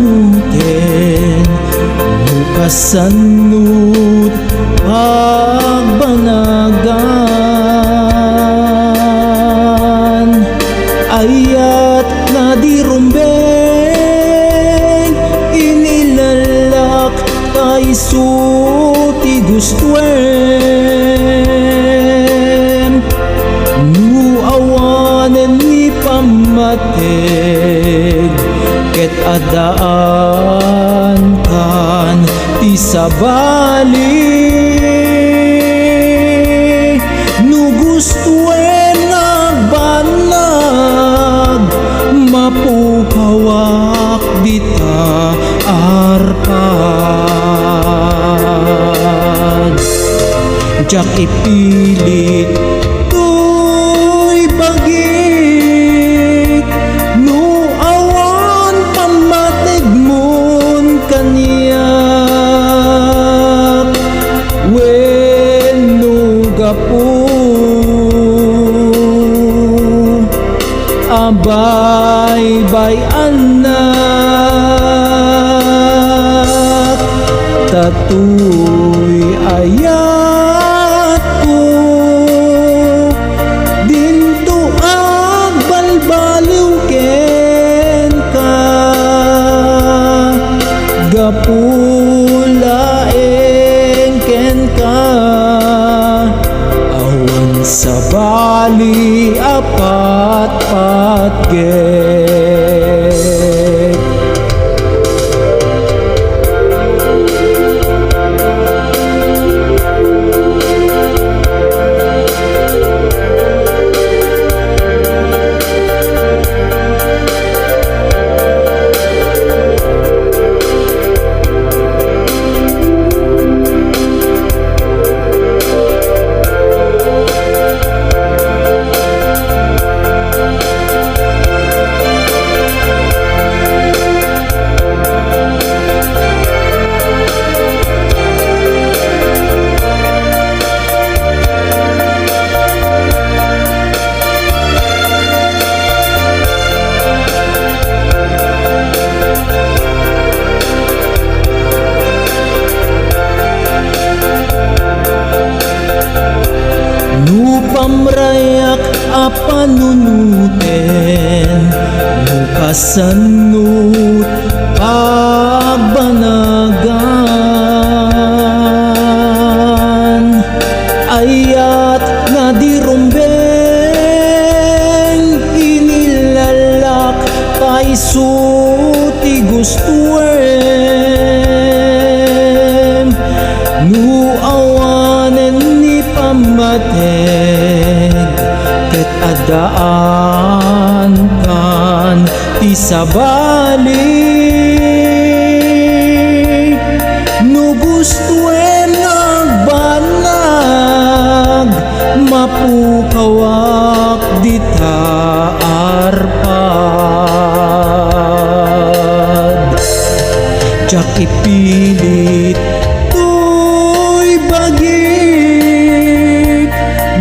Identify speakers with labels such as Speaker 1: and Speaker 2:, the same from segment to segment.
Speaker 1: panunutin mo kasano't pagbanagan ayat na dirumbeng inilalak kay suti gustwem nu awanen ni pammateg ket addaan kan ti sabali nu gustwen nagbanag mapukawak dita arpad jak ipilit tuy bagik nu awan pammateg mon kaniyak wenno gapu baybay-an anak tatoy ayat ko dinto agbalbaliw ken ka gapulaeng ken ka awan sabali apat patget pamrayak a panunutin mo kasano't pagbanagan ayat na dirumbeng inilalak kay suti gustwem nu awanen ni pammateg ket addaan kan ti sabali nu gustwen nagbanag mapukawak dita arpad jak ipilit tuy bagik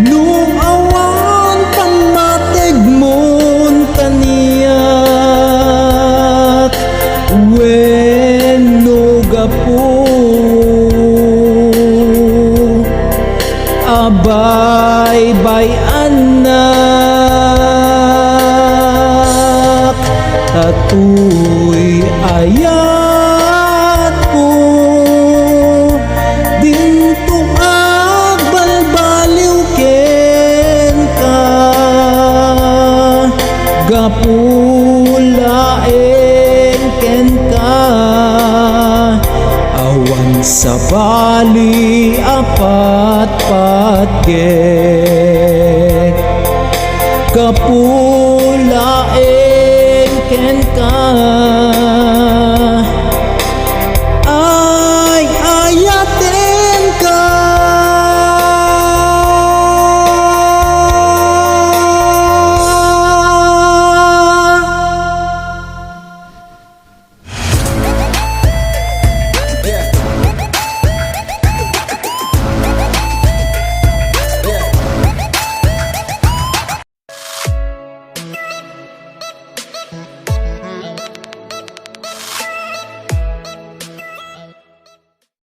Speaker 1: nu awan pammateg mon kaniyak wenno gapu baybay-an anak tatoy ayat ko dinto agbalbaliw ken ka gapulaeng ken ka awan sabali apat patget kapulaeng ken ka